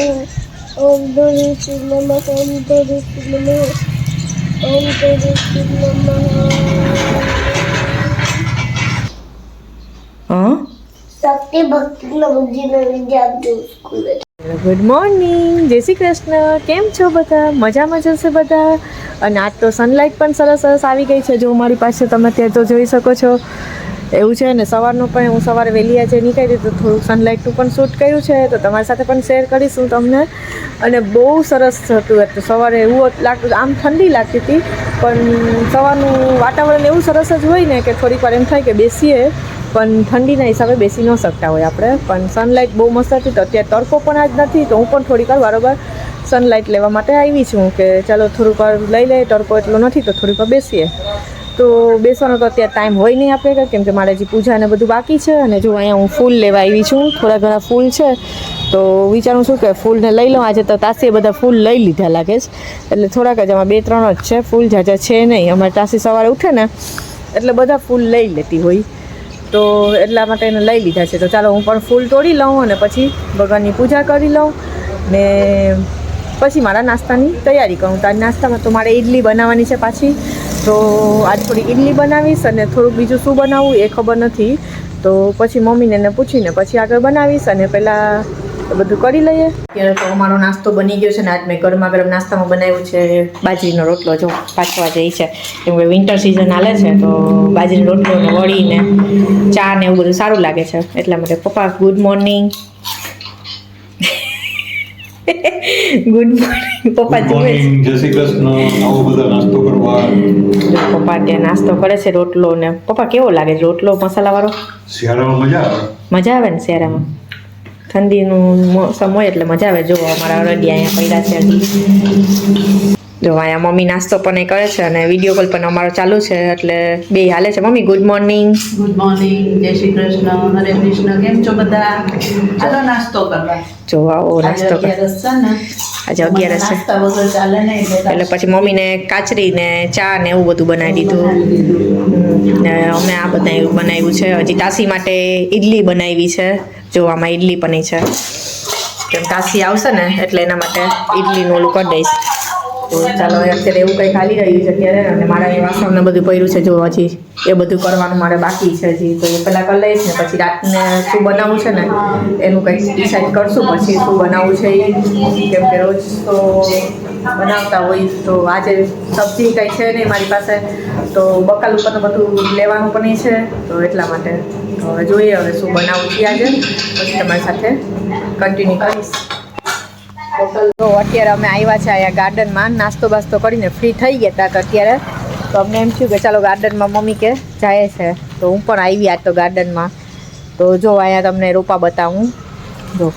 ओम दुर्गाष्टमी नमः ओम दुर्गाष्टमी नमः ओम दुर्गाष्टमी नमः शक्ति भक्ति नवजी नवजी आप जो स्कूल ગુડ મોર્નિંગ, જય શ્રી કૃષ્ણ. કેમ છો બધા? મજામાં જશે બધા. અને આજ તો સનલાઇટ પણ સરસ સરસ આવી ગઈ છે. જો મારી પાસે તમે અત્યારે તો જોઈ શકો છો. એવું છે ને સવારનું પણ હું સવારે વહેલી આજે નીકળી તો થોડુંક સનલાઇટનું પણ શૂટ કર્યું છે, તો તમારી સાથે પણ શેર કરીશું તમને. અને બહુ સરસ હતું. એટલે સવારે એવું લાગતું, આમ ઠંડી લાગતી હતી, પણ સવારનું વાતાવરણ એવું સરસ જ હોય ને કે થોડીક વાર એમ થાય કે બેસીએ, પણ ઠંડીના હિસાબે બેસી ન શકતા હોય આપણે. પણ સનલાઇટ બહુ મસ્ત હતી. તો અત્યારે તડકો પણ આજ નથી, તો હું પણ થોડીક વાર બરાબર સનલાઇટ લેવા માટે આવી છું કે ચાલો થોડુંક વાર લઈ લઈએ. તડકો એટલો નથી તો થોડીક વાર બેસીએ. તો બેસવાનો તો અત્યારે ટાઈમ હોય નહીં આપણે, કેમ કે મારે હજી પૂજા ને બધું બાકી છે. અને જો અહીંયા હું ફૂલ લેવા આવી છું, થોડા ઘણા ફૂલ છે, તો વિચારું છું કે ફૂલને લઈ લઉં. આજે તો તાસીએ બધા ફૂલ લઈ લીધા લાગે છે, એટલે થોડાક જ આમાં 2-3 જ છે, ફૂલ ઝાઝા છે નહીં. અમારે તાસી સવારે ઉઠે ને એટલે બધા ફૂલ લઈ લેતી હોય, તો એટલા માટે એને લઈ લીધા છે. તો ચાલો હું પણ ફૂલ તોડી લઉં અને પછી ભગવાનની પૂજા કરી લઉં ને પછી મારા નાસ્તાની તૈયારી કરું. તો આજ નાસ્તામાં તો મારે ઇડલી બનાવવાની છે પાછી, તો આજ થોડી ઇડલી બનાવીશ અને થોડુંક બીજું શું બનાવવું એ ખબર નથી. તો પછી મમ્મીને એને પૂછીને પછી આગળ બનાવીશ. અને પહેલાં બધું કરી લઈએ. અત્યારે તો અમારો નાસ્તો બની ગયો છે ને આજ મેં ગરમા ગરમ નાસ્તામાં બનાવ્યું છે બાજરીનો રોટલો. જો પાછવા જાય છે, કેમ કે વિન્ટર સિઝન હાલે છે, તો બાજરીનો રોટલો ને વળી ને ચા ને એવું બધું સારું લાગે છે, એટલા માટે. પપ્પા ગુડ મોર્નિંગ. ગુડ મોર્નિંગ પપ્પા. જુએ જય શ્રી કૃષ્ણ. આવો બધા નાસ્તો કરવા. જો પપ્પા ત્યાં નાસ્તો કરે છે રોટલો ને. પપ્પા કેવો લાગે છે રોટલો મસાલાવાળો? શિયાળામાં મજા આવે. મજા આવે ને શિયાળામાં, ઠંડીનું મોસમ હોય એટલે મજા આવે. જો અમારા અરડી અહીંયા પડ્યા છે હજી. જો અહીંયા મમ્મી નાસ્તો પણ એ કરે છે અને વિડીયો કોલ પણ અમારો ચાલુ છે, એટલે બે હાલે છે. Mummy good morning. Good morning, જય શ્રી કૃષ્ણ, હરે કૃષ્ણ. કેમ છો બધા? ચાલો નાસ્તો કરવા. જો આવો નાસ્તો કર. અગિયારસ છે ને, આજે 11 છે, નાસ્તા વગર ચાલે નહીં. એટલે પછી મમ્મીને કાચરી ને ચા ને એવું બધું બનાવી દીધું. ને અમે આ બધા એવું બનાવ્યું છે. હજી તાસી માટે ઈડલી બનાવી છે. જો આમાં ઈડલી પણ છે, કેમ તાસી આવશે ને એટલે એના માટે ઈડલીનું ઓલું કરી દઈશ. તો ચાલો અત્યારે એવું કંઈ ખાલી રહ્યું છે અત્યારે. અને મારા એ વાસણને બધું પડ્યું છે, જો હજી એ બધું કરવાનું મારે બાકી છે હજી. તો એ પહેલાં કરી લઈશ ને પછી રાતને શું બનાવવું છે ને એનું કંઈક ડિસાઈડ કરશું. પછી શું બનાવવું છે એ, કેમ કે રોજ તો બનાવતા હોય. તો આજે સબ્જી કંઈ છે નહીં મારી પાસે, તો બકાલ ઉપરનું બધું લેવાનું પણ છે, તો એટલા માટે. તો હવે જોઈએ હવે શું બનાવવું છે આજે, પછી તમારી સાથે કન્ટિન્યુ કરીશ. તો અત્યારે અમે આવ્યા છે અહીંયા ગાર્ડનમાં, નાસ્તો બાસ્તો કરીને ફ્રી થઈ ગયા હતા. તો અત્યારે તો અમને એમ થયું કે ચાલો ગાર્ડનમાં મમ્મી કે જાય છે, તો હું પણ આવી આજ તો ગાર્ડનમાં. તો જો અહીંયા તમને રોપા બતાવું. જો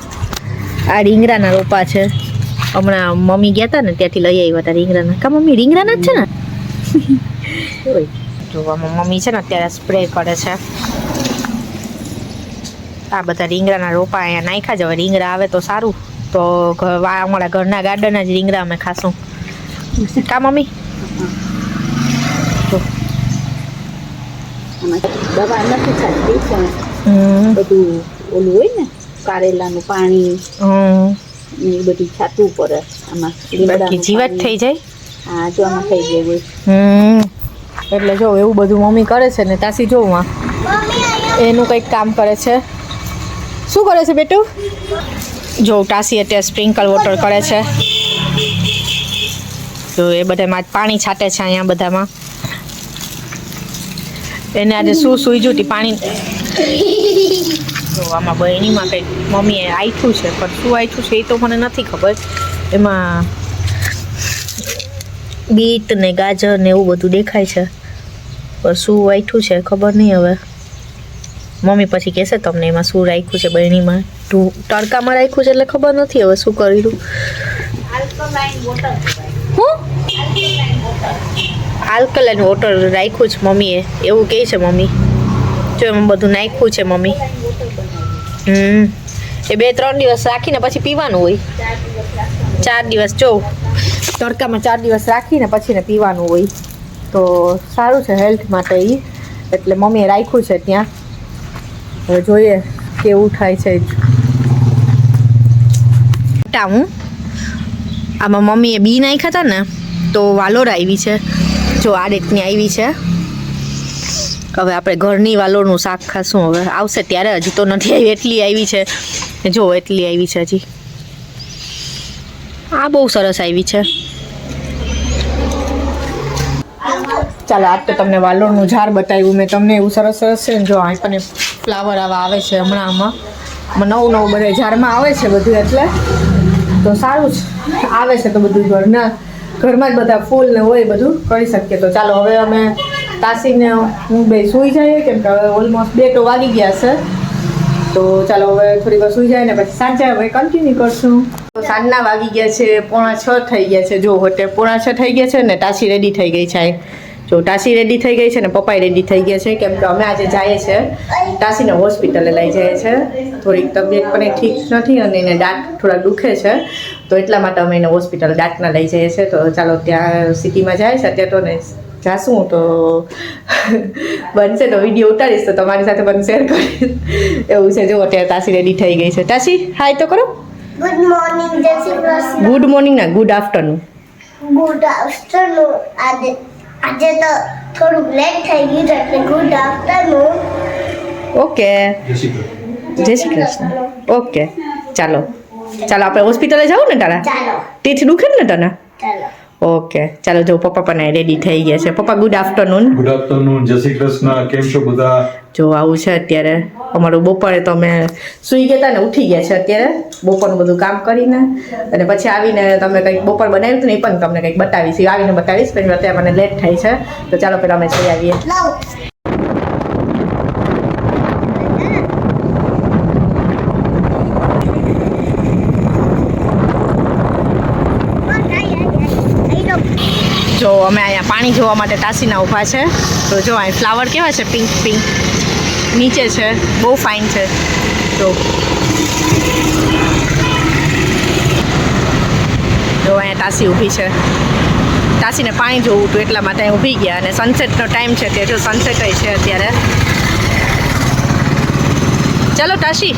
આ રીંગણાના રોપા છે. હમણાં મમ્મી ગયા હતા ને ત્યાંથી લઈ આવ્યા હતા રીંગણાના. કા મમ્મી રીંગણાના જ છે ને? જો આમાં મમ્મી છે ને અત્યારે સ્પ્રે કરે છે. આ બધા રીંગણાના રોપા અહીંયા નાખ્યા જ. હવે રીંગણા આવે તો સારું, તો અમારા ઘરના ગાર્ડન જ રીંગણા અમે ખાશું. કા મમ્મી? દવા નથી છાંટતી, પણ બધું ઓલું હોય ને કારેલાનું પાણી એ બધું છાંટવું પડે આમાં. બાકી જીવાત થઈ જાય. હા, જો આમાં થઈ ગયું હોય. એટલે જો એવું બધું મમ્મી કરે છે ને તાસી જોઉં એનું કંઈક કામ કરે છે. શું કરે છે બેટું? જો તાસી અત્યારે સ્પ્રિંકલ વોટર કરે છે. તો એ બધામાં પાણી છાંટે છે અહીંયા બધામાં. એને આજે શું સૂઈજું હતી પાણી. તો આમાં બહેણીમાં કંઈક મમ્મીએ આયઠું છે, પણ શું આયઠું છે એ તો મને નથી ખબર. એમાં બીટ ને ગાજર ને એવું બધું દેખાય છે, પણ શું આયઠું છે ખબર નહીં. હવે મમ્મી પછી કહેશે તમને એમાં શું રાખ્યું છે બહેણીમાં. તડકામાં રાખ્યું છે એટલે ખબર નથી હવે શું કર્યું. હું આલ્કલાઇન વોટર રાખ્યું છે મમ્મીએ, એવું કહે છે મમ્મી. જો એમાં બધું નાખ્યું છે મમ્મી. એ 2-3 દિવસ રાખીને પછી પીવાનું હોય. 4 દિવસ જો તડકામાં 4 દિવસ રાખીને પછી ને પીવાનું હોય, તો સારું છે હેલ્થ માટે એ. એટલે મમ્મીએ રાખ્યું છે ત્યાં. હવે જોઈએ કેવું થાય છે. બતાવું. આમાં મમ્મીએ બી નાખ્યા હતા ને તો વાલોર આવી છે. જો આ રીતની આવી છે. હવે આપણે ઘરની વાલોરનું શાક ખાશું. હવે આવશે ત્યારે, હજી તો નથી આવી. એટલી આવી છે, જો એટલી આવી છે હજી. આ બહુ સરસ આવી છે. ચાલો, આજ તો તમને વાલોરનું ઝાડ બતાવ્યું મેં તમને. એવું સરસ સરસ છે ને. જો આપણને ફ્લાવર આવા આવે છે હમણાં. આમાં નવું નવું બધા ઝાડમાં આવે છે બધું, એટલે તો સારું જ આવે છે. તો બધું ઘરમાં જ બધા ફૂલ ને હોય, બધું કરી શકીએ. તો ચાલો હવે અમે તાસીને હું બે સૂઈ જઈએ, કેમ કે હવે ઓલમોસ્ટ 2 તો વાગી ગયા છે. તો ચાલો હવે થોડી વાર સૂઈ જાય ને પછી સાંજે હવે કન્ટિન્યુ કરશું. તો સાંજના વાગી ગયા છે 5:45 થઈ ગયા છે. જો હોટે 5:45 થઈ ગયા છે ને. તાસી રેડી થઈ ગઈ છે. જો તાસી રેડી થઈ ગઈ છે ને પપ્પાએ રેડી થઈ ગયા છે, કેમ કે અમે આજે જઈએ છે તાસીને હોસ્પિટલે લઈ જઈએ છે. થોડીક તબિયત પણ ઠીક નથી અને એને દાંત થોડા દુખે છે, તો એટલા માટે અમે એને હોસ્પિટલ દાંતના લઈ જઈએ છીએ. તો ચાલો ત્યાં સિટીમાં જાય છે અત્યારે. તો ને જાશું તો બનશે તો વિડીયો ઉતારીશ, તો તમારી સાથે પણ શેર કરીશ. એવું છે. જો અત્યારે તાસી રેડી થઈ ગઈ છે. તાસી હાય તો કરો. ગુડ મોર્નિંગ, જય શ્રી કૃષ્ણ. ગુડ મોર્નિંગ ના ગુડ આફ્ટરનૂન. Good afternoon. આજે તો થોડુંક લેટ થઈ ગયું છે, એટલે ગુડ આફ્ટરનૂન. ઓકે, જય શ્રી કૃષ્ણ. જય શ્રી કૃષ્ણ. ઓકે, ચાલો ચાલો આપણે હોસ્પિટલે જાવ ને તારા. ચાલો તીથ દુખે ને તને? ચાલો. ઓકે, ચાલો. જો પપ્પા પણ રેડી થઈ ગયા છે. પપ્પા ગુડ આફ્ટરનૂન. ગુડ આફ્ટરનૂન, જય શ્રી કૃષ્ણ. કેમ છો બધા? જો આવું છે અત્યારે અમારું. બપોરે તો અમે સૂઈ ગયા હતા ને ઉઠી ગયા છે અત્યારે, બપોરનું બધું કામ કરીને. અને પછી આવીને તમે કંઈક બપોર બનાવ્યું હતું ને એ પણ તમને કંઈક બતાવીશ. આવીને બતાવીશ, પણ અત્યારે મને લેટ થાય છે. તો ચાલો પહેલાં અમે જઈ આવીએ. લાવ. જો અમે અહીંયા પાણી જોવા માટે તાસીના ઊભા છે. તો જો અહીં ફ્લાવર કેવા છે, પિંક પિંક નીચે છે, બહુ ફાઇન છે. જો અહીંયા તાસી ઊભી છે. તાસીને પાણી જોવું હતું એટલા માટે અહીં ઊભી ગયા. અને સનસેટનો ટાઈમ છે, તે જો સનસેટ છે અત્યારે. ચાલો તાસી.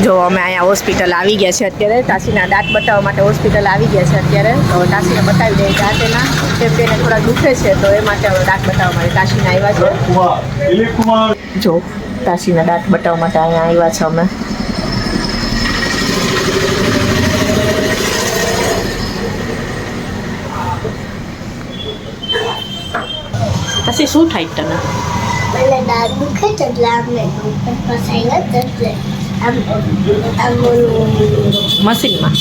જો અમે અહીંયા હોસ્પિટલ આવી ગયા છે અત્યારે. તાસીના દાંત બતાવવા માટે હોસ્પિટલ આવી ગયા છે અત્યારે. તો તાસીને બતાવી દઈએ દાંત એના, કેમ કે એને થોડા દુખે છે, તો એ માટે હવે દાંત બતાવવા માટે તાસીને આવ્યા છે. જો તાસીના દાંત બતાવવા માટે અહીંયા આવ્યા છે અમે. તાસી શું થાય તને? મને દાંત દુખે છે, એટલે આમને ફસાઈ ગયો એટલે મશીનમાં.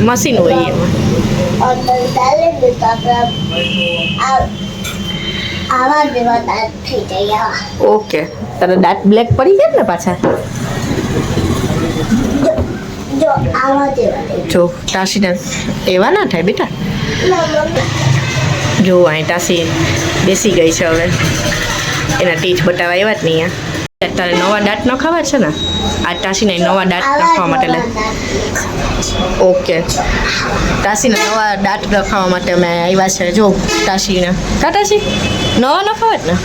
મશીન હોય એમાં. આવા જેવા દાંત થઈ જાય. ઓકે, તારા દાંત બ્લેક પડી ગયા ને પાછા? જો આવા જેવા. જો તાસીને એવા ના થાય બેટા. જો અહીં તાસી બેસી ગઈ છે હવે. એના ટીચ બતાવવા આવ્યા જ નહીં અહીંયા. તારે નવા દાંત ન ખાવા છે ને? આ ટાસીને નવા દાંત નાખવા માટે લે. ઓકે, ટાસીને નવા દાંત રખાવા માટે અમે આવ્યા છે. જો ટાસીને ટાસી નવા ન ખાવા જ ને?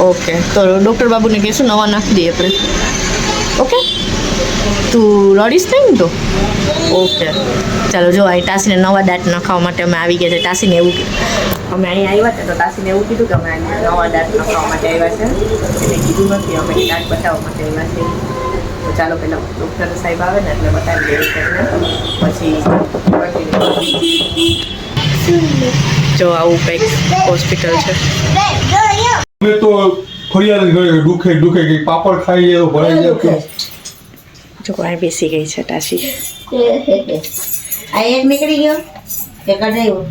ઓકે, તો ડૉક્ટર બાબુને કહીશું નવા નાખી દઈએ આપણે. ઓકે, તું રડીશ નહીં ને તો? ઓકે, ચાલો. જો અહીં ટાસીને નવા દાંત નખાવા માટે અમે આવી ગયા છે. ટાસીને એવું અમે અહીં આવ્યા હતા તો ટાસીને એવું કીધું કે અમે અહીંયા નવા દાંત નખાવા માટે આવ્યા છે. એટલે કીધું નથી, અમે દાંત બતાવવા માટે આવ્યા છે. તો ચાલો પહેલાં ડૉક્ટર સાહેબ આવે ને એટલે બતાવી દઈએ પછી જો આવું કંઈક હોસ્પિટલ છે. અમે તો ફરિયાદ કરીએ દુખે કે પાપડ ખાઈ જાય તો ભરાઈ જાય. જો અહીં બેસી ગઈ છે ટાસી. આ એક નીકળી ગયો એ કઢાયો.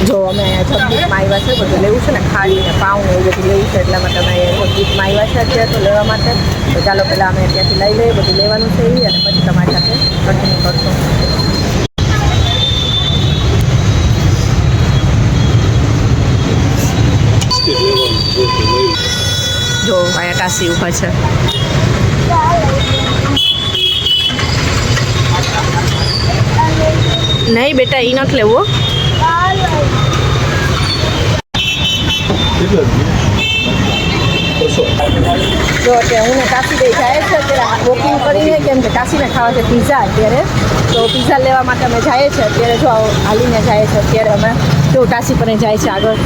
જો અમે અહીંયા જગદીપમાં આવ્યા છે, બધું લેવું છે ને, ખાડી ને પાઉં ને એવું બધું લેવું છે, એટલા માટે અમે જગદીપમાં આવ્યા છે અત્યારે તો લેવા માટે. તો ચાલો પહેલાં અમે ત્યાંથી લઈ લઈએ, બધું લેવાનું છે અને પછી તમારી સાથે કન્ટિન્યુ કરશું. જો અહીંયા ટાસી ઊભા છે. નહીં બેટા, એ નથી લેવું. જો અત્યારે હું ને કાશી બે જાય છે અત્યારે વોકિંગ કરીને, કેમ કે કાશીને ખાવા છે પીઝા અત્યારે. તો પીઝા લેવા માટે અમે જઈએ છીએ અત્યારે. જો હાલીને જાય છે અત્યારે અમે. જો કાશી પણ જાય છે આગળ.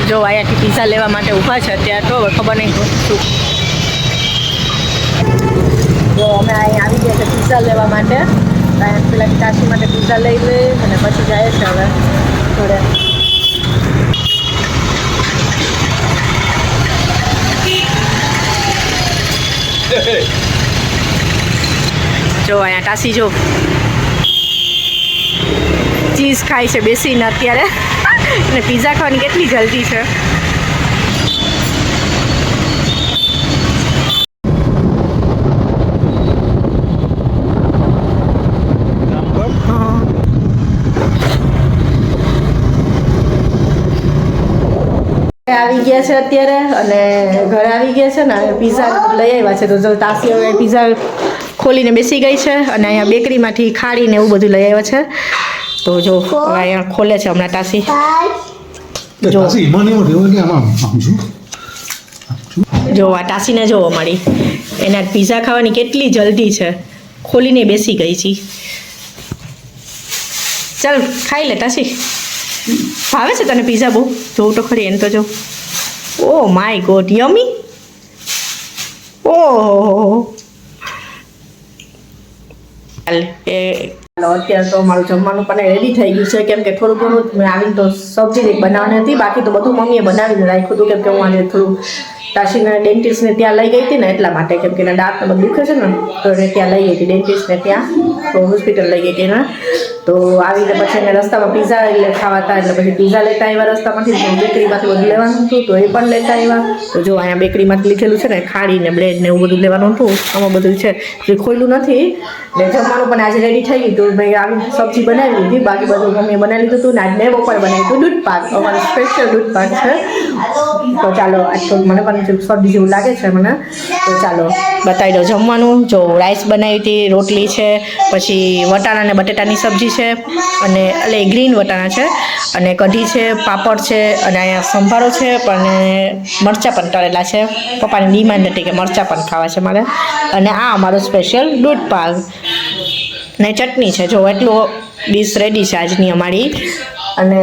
જો અહીંયાથી પીઝા લેવા માટે ઊભા છે અત્યારે. તો ખબર નહીં શું. જો અમે અહીં આવી ગયા છે પીઝા લેવા માટે. પેલા કાશી માટે પીઝા લઈ લે અને પછી જાય છે હવે થોડે. જો અહીંયા ટાસી જો ચીઝ ખાય છે બેસીને અત્યારે. અને પીઝા ખાવાની કેટલી જલ્દી છે. આવી ગયા છે અત્યારે અને ઘરે આવી ગયા છે ને પીઝા લઈ આવ્યા છે. તો જો તાસી હવે પીઝા ખોલીને બેસી ગઈ છે અને અહીંયા બેકરીમાંથી ખાડીને એવું બધું લઈ આવ્યા છે. તો જો અહીંયા ખોલે છે હમણાં તાસી. જો આ તાસીને જો અમારી એના પીઝા ખાવાની કેટલી જલ્દી છે. ખોલીને બેસી ગઈ છે. ચાલ ખાઈ લે તાસી. ભાવે છે તને પીઝા બહુ? જોઉં તો ખરી એને તો જો. Oh my God, યમી. ઓહો, અત્યારે તો અમારું જમવાનું પણ રેડી થઈ ગયું છે. કેમ કે થોડું ઘણું મેં આવીને તો સબ્જી બનાવવાની હતી, બાકી તો બધું મમ્મીએ બનાવીને રાખ્યું હતું. કેમ કે હું આજે થોડું તાશીને ડેન્ટિસ્ટને ત્યાં લઈ ગઈ હતી ને એટલા માટે. કેમ કે એના દાંત બધું દુખે છે ને તો એને ત્યાં લઈ ગઈ હતી ડેન્ટિસ્ટને ત્યાં. તો હોસ્પિટલ લઈ ગઈ હતી એને. તો આવીને પછી એને રસ્તામાં પીઝા ખાવા હતા એટલે પછી પીઝા લેતા આવ્યા રસ્તામાંથી. બેકરીમાંથી બધું લેવાનું હતું તો એ પણ લેતા આવ્યા. તો જો અહીંયા બેકરીમાંથી લીધેલું છે ને ખાડી ને બ્રેડ ને એવું બધું લેવાનું હતું. આમાં બધું છે જે ખોયલું નથી. ને જમવાનું પણ આજે રેડી થઈ ગયું હતું. મેં આવી સબ્જી બનાવી લીધી, બાકી બધું મમ્મીએ બનાવી લીધું હતું. ને આજ મેં બપોરે બનાવ્યું હતું દૂધ પાક. અમારું સ્પેશિયલ દૂધ પાક છે. તો ચાલો આજ તો મને પણ શરદી જેવું લાગે છે મને. તો ચાલો બતાવી દો જમવાનું. જો રાઈસ બનાવી હતી, રોટલી છે, પછી વટાણા અને બટેટાની સબ્જી છે, અને એટલે ગ્રીન વટાણા છે, અને કઢી છે, પાપડ છે, અને અહીંયા સંભારો છે, પણ મરચાં પણ તળેલા છે. પપ્પાની ડિમાન્ડ હતી કે મરચાં પણ ખાવા છે મારે. અને આ અમારો સ્પેશિયલ દૂધ પાક ને ચટણી છે. જો એટલું ડીશ રેડી છે આજની અમારી. અને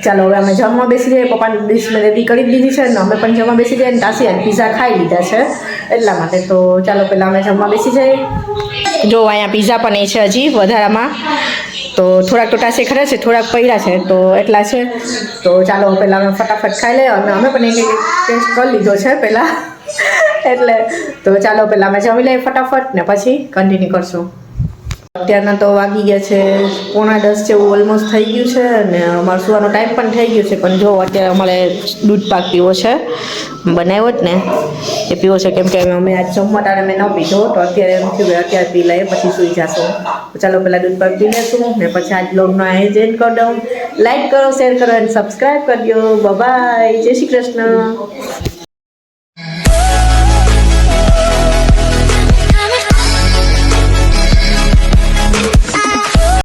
ચાલો હવે અમે જમવા બેસી જઈએ. પપ્પાની ડીશ મેં રેડી કરી દીધી છે ને અમે પણ જમવા બેસી જઈએ. અને તાસી અને પીઝા ખાઈ લીધા છે એટલા માટે. તો ચાલો પહેલાં અમે જમવા બેસી જઈએ. જો અહીંયા પીઝા પણ એ છે હજી વધારામાં. તો થોડાક તો ટાસી ખરા છે, થોડાક પડ્યા છે, તો એટલા છે. તો ચાલો પહેલાં અમે ફટાફટ ખાઈ લઈએ. અને અમે પણ એક ટેસ્ટ કરી લીધો છે પહેલાં એટલે. તો ચાલો પહેલાં અમે જમી લઈએ ફટાફટ ને પછી કન્ટિન્યુ કરશું. અત્યારના તો વાગી ગયા છે 9:45 જેવું ઓલમોસ્ટ થઈ ગયું છે અને અમારે સુવાનો ટાઈમ પણ થઈ ગયો છે પણ જો અત્યારે અમારે દૂધ પાક પીવો છે બનાવ્યો જ ને એ પીવો છે કેમ કે અમે આજ જમવા ટાણે મેં ન પીધો તો અત્યારે એમ થયું કે અત્યારે પી લઈએ પછી સૂઈ જશું તો ચાલો પહેલાં દૂધ પાક પી લેશું ને પછી આજ બ્લોગનો એન્ડ કરી દઉં. લાઈક કરો, શેર કરો અને સબસ્ક્રાઈબ કરજો. બાય, જય શ્રી કૃષ્ણ.